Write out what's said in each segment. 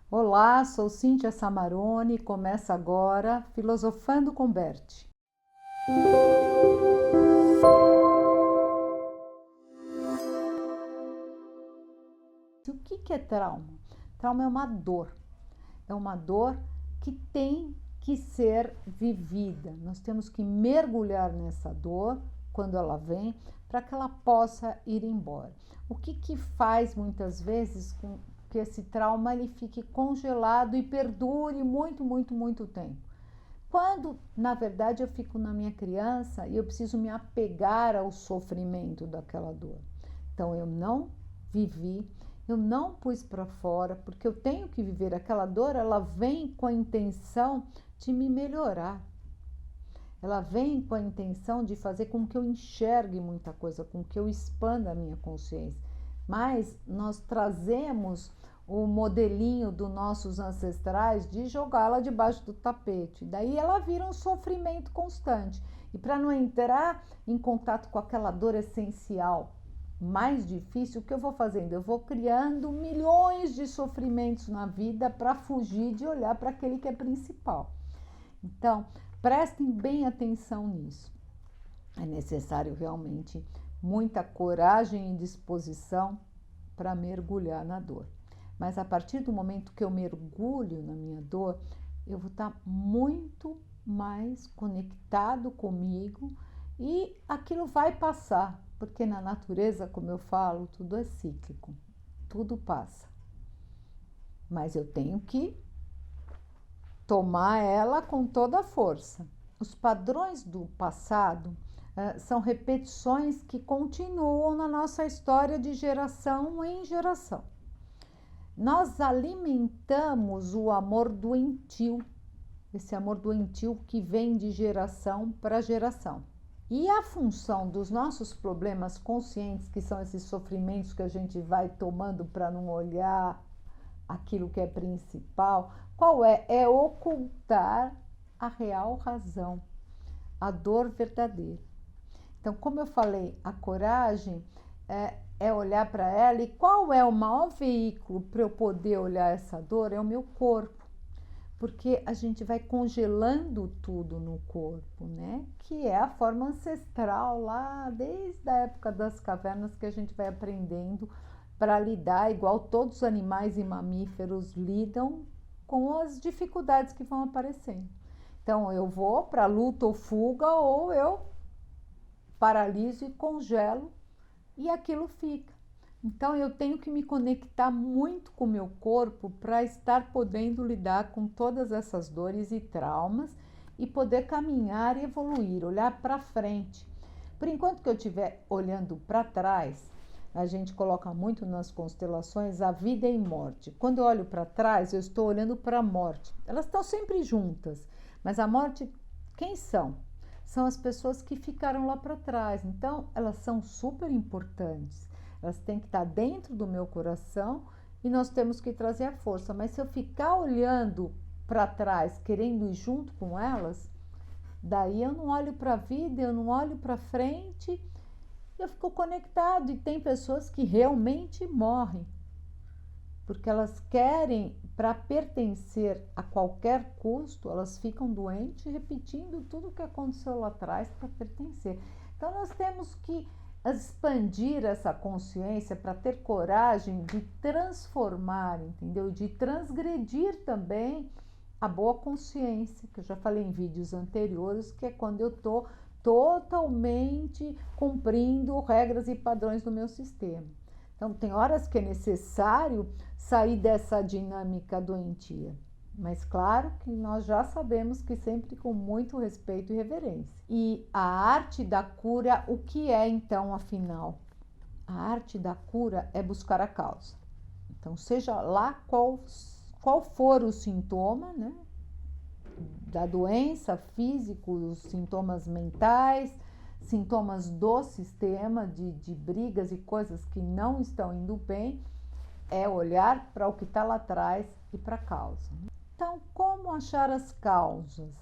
Olá, sou Cíntia Samarone e começa agora Filosofando com Berti. O que é trauma? Trauma é uma dor. É uma dor que tem que ser vivida. Nós temos que mergulhar nessa dor quando ela vem para que ela possa ir embora. O que faz muitas vezes com que esse trauma ele fique congelado e perdure muito tempo? Quando, na verdade, eu fico na minha criança e eu preciso me apegar ao sofrimento daquela dor. Então, eu não vivi, eu não pus para fora, porque eu tenho que viver aquela dor, ela vem com a intenção de me melhorar. Ela vem com a intenção de fazer com que eu enxergue muita coisa, com que eu expanda a minha consciência. Mas nós trazemos o modelinho dos nossos ancestrais de jogá-la debaixo do tapete. Daí ela vira um sofrimento constante. E para não entrar em contato com aquela dor essencial mais difícil, o que eu vou fazendo? Eu vou criando milhões de sofrimentos na vida para fugir de olhar para aquele que é principal. Então, prestem bem atenção nisso. É necessário realmente muita coragem e disposição para mergulhar na dor. Mas a partir do momento que eu mergulho na minha dor, eu vou estar muito mais conectado comigo e aquilo vai passar, porque na natureza, como eu falo, tudo é cíclico, tudo passa. Mas eu tenho que tomar ela com toda a força. Os padrões do passado são repetições que continuam na nossa história de geração em geração. Nós alimentamos o amor doentio, esse amor doentio que vem de geração para geração. E a função dos nossos problemas conscientes, que são esses sofrimentos que a gente vai tomando para não olhar aquilo que é principal, qual é? É ocultar a real razão, a dor verdadeira. Então, como eu falei, a coragem é olhar para ela, e qual é o maior veículo para eu poder olhar essa dor? É o meu corpo, porque a gente vai congelando tudo no corpo, né? Que é a forma ancestral lá desde a época das cavernas que a gente vai aprendendo para lidar, igual todos os animais e mamíferos lidam com as dificuldades que vão aparecendo. Então, eu vou para luta ou fuga, ou eu paraliso e congelo e aquilo fica. Então, eu tenho que me conectar muito com o meu corpo para estar podendo lidar com todas essas dores e traumas e poder caminhar e evoluir, olhar para frente. Por enquanto que eu estiver olhando para trás, a gente coloca muito nas constelações a vida e morte. Quando eu olho para trás, eu estou olhando para a morte. Elas estão sempre juntas, mas a morte, quem são? São as pessoas que ficaram lá para trás. Então, elas são super importantes. Elas têm que estar dentro do meu coração e nós temos que trazer a força. Mas se eu ficar olhando para trás, querendo ir junto com elas, daí eu não olho para a vida, eu não olho para frente, eu fico conectado. E tem pessoas que realmente morrem, porque elas querem, para pertencer a qualquer custo, elas ficam doentes, repetindo tudo o que aconteceu lá atrás para pertencer. Então, nós temos que expandir essa consciência para ter coragem de transformar, entendeu? De transgredir também a boa consciência, que eu já falei em vídeos anteriores, que é quando eu estou totalmente cumprindo regras e padrões do meu sistema. Então, tem horas que é necessário sair dessa dinâmica doentia. Mas claro que nós já sabemos que sempre com muito respeito e reverência. E a arte da cura, o que é então, afinal? A arte da cura é buscar a causa. Então, seja lá qual for o sintoma, né, da doença, físicos, sintomas mentais, sintomas do sistema, de brigas e coisas que não estão indo bem, é olhar para o que está lá atrás e para a causa. Então, como achar as causas?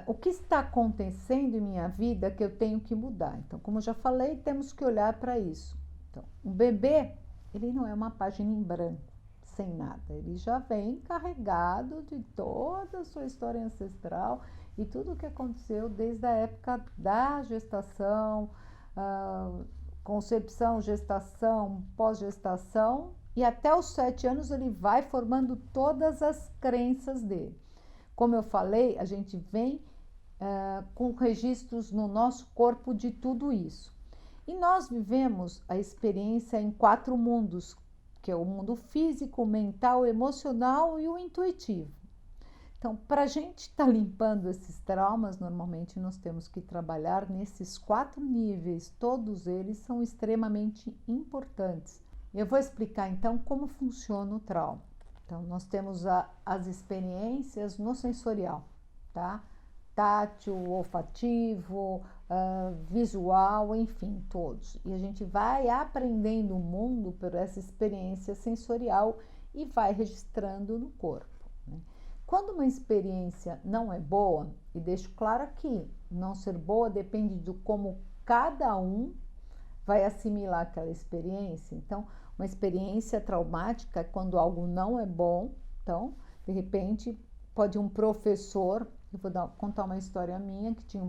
O que está acontecendo em minha vida que eu tenho que mudar? Então, como eu já falei, temos que olhar para isso. Então, um bebê, ele não é uma página em branco, sem nada, ele já vem carregado de toda a sua história ancestral e tudo o que aconteceu desde a época da gestação, concepção, gestação, pós-gestação, e até os 7 anos ele vai formando todas as crenças dele. Como eu falei, a gente vem com registros no nosso corpo de tudo isso. E nós vivemos a experiência em 4 mundos, que é o mundo físico, mental, emocional e o intuitivo. Então, para a gente estar limpando esses traumas, normalmente nós temos que trabalhar nesses 4 níveis, todos eles são extremamente importantes. Eu vou explicar então como funciona o trauma. Então, nós temos as experiências no sensorial, tá? Tátil, olfativo, visual, enfim, todos. E a gente vai aprendendo o mundo por essa experiência sensorial e vai registrando no corpo, né? Quando uma experiência não é boa, e deixo claro aqui, não ser boa depende de como cada um vai assimilar aquela experiência. Então, uma experiência traumática é quando algo não é bom. Então, de repente, pode um professor, eu vou contar uma história minha, que tinha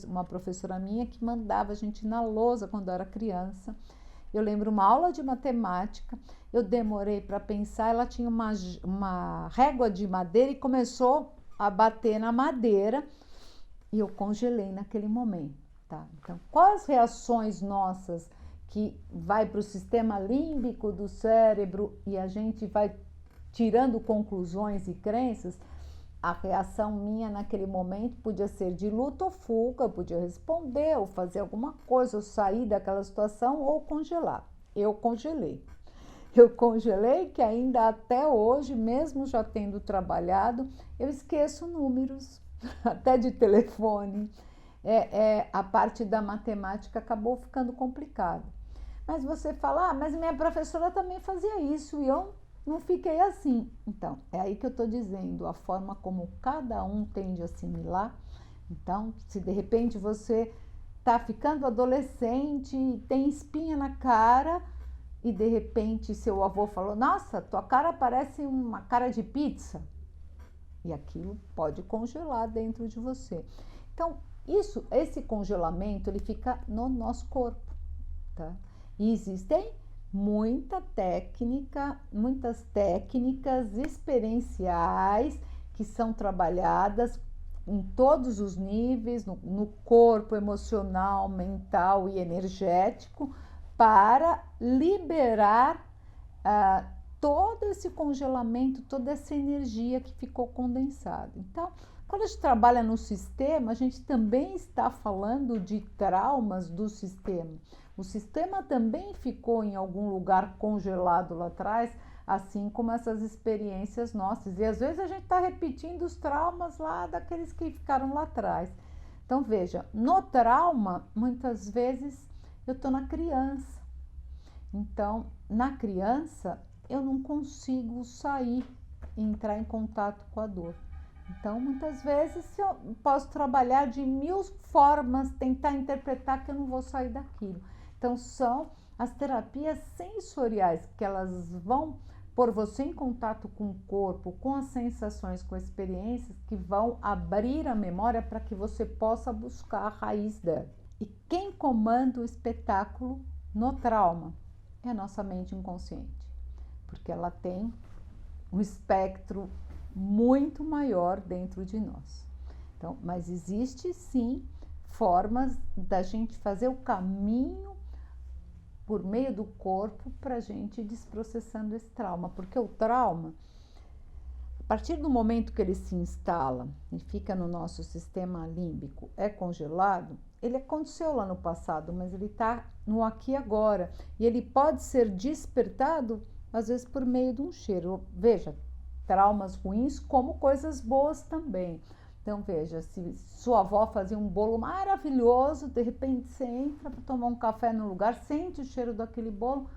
uma professora minha que mandava a gente na lousa quando eu era criança. Eu lembro uma aula de matemática, eu demorei para pensar, ela tinha uma régua de madeira e começou a bater na madeira e eu congelei naquele momento, tá? Então, quais reações nossas que vai para o sistema límbico do cérebro e a gente vai tirando conclusões e crenças? A reação minha naquele momento podia ser de luta ou fuga, eu podia responder ou fazer alguma coisa, ou sair daquela situação ou congelar. Eu congelei. Eu congelei que ainda até hoje, mesmo já tendo trabalhado, eu esqueço números, até de telefone. A parte da matemática acabou ficando complicada. Mas você fala, mas minha professora também fazia isso e eu não fiquei assim. Então, é aí que eu estou dizendo, a forma como cada um tende a assimilar. Então, se de repente você está ficando adolescente e tem espinha na cara e de repente seu avô falou, nossa, tua cara parece uma cara de pizza. E aquilo pode congelar dentro de você. Então, esse congelamento, ele fica no nosso corpo, tá? E existem muitas técnicas experienciais que são trabalhadas em todos os níveis, no corpo emocional, mental e energético, para liberar todo esse congelamento, toda essa energia que ficou condensada. Então, quando a gente trabalha no sistema, a gente também está falando de traumas do sistema. O sistema também ficou em algum lugar congelado lá atrás, assim como essas experiências nossas. E às vezes a gente está repetindo os traumas lá daqueles que ficaram lá atrás. Então veja, no trauma, muitas vezes eu estou na criança. Então, na criança, eu não consigo sair e entrar em contato com a dor. Então, muitas vezes eu posso trabalhar de 1000 formas, tentar interpretar que eu não vou sair daquilo. Então, são as terapias sensoriais, que elas vão pôr você em contato com o corpo, com as sensações, com as experiências, que vão abrir a memória para que você possa buscar a raiz dela. E quem comanda o espetáculo no trauma é a nossa mente inconsciente, porque ela tem um espectro muito maior dentro de nós. Então, mas existe sim formas da gente fazer o caminho por meio do corpo para a gente ir desprocessando esse trauma, porque o trauma, a partir do momento que ele se instala e fica no nosso sistema límbico, é congelado, ele aconteceu lá no passado, mas ele está no aqui e agora, e ele pode ser despertado às vezes por meio de um cheiro. Veja, traumas ruins como coisas boas também. Então veja, se sua avó fazia um bolo maravilhoso, de repente você entra para tomar um café no lugar, sente o cheiro daquele bolo,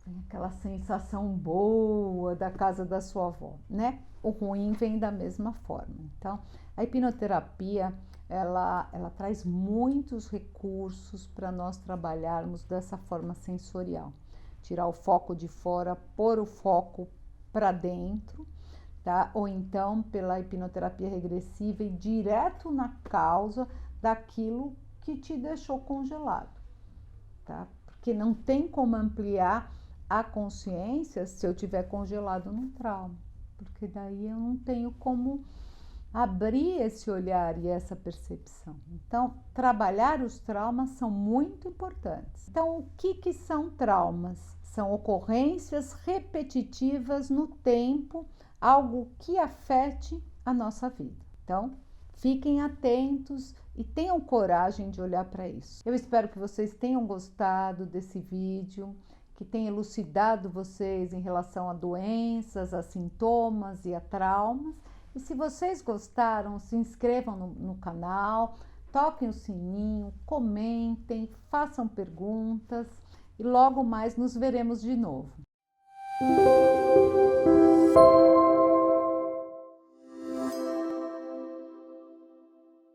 tem aquela sensação boa da casa da sua avó, né? O ruim vem da mesma forma. Então, a hipnoterapia, ela traz muitos recursos para nós trabalharmos dessa forma sensorial. tirar o foco de fora, pôr o foco para dentro, tá? Ou então pela hipnoterapia regressiva, ir direto na causa daquilo que te deixou congelado, tá? Porque não tem como ampliar a consciência se eu tiver congelado num trauma, porque daí eu não tenho como abrir esse olhar e essa percepção. Então, trabalhar os traumas são muito importantes. Então, o que são traumas? São ocorrências repetitivas no tempo, algo que afete a nossa vida. Então, fiquem atentos e tenham coragem de olhar para isso. Eu espero que vocês tenham gostado desse vídeo, que tenha elucidado vocês em relação a doenças, a sintomas e a traumas. E se vocês gostaram, se inscrevam no canal, toquem o sininho, comentem, façam perguntas e logo mais nos veremos de novo.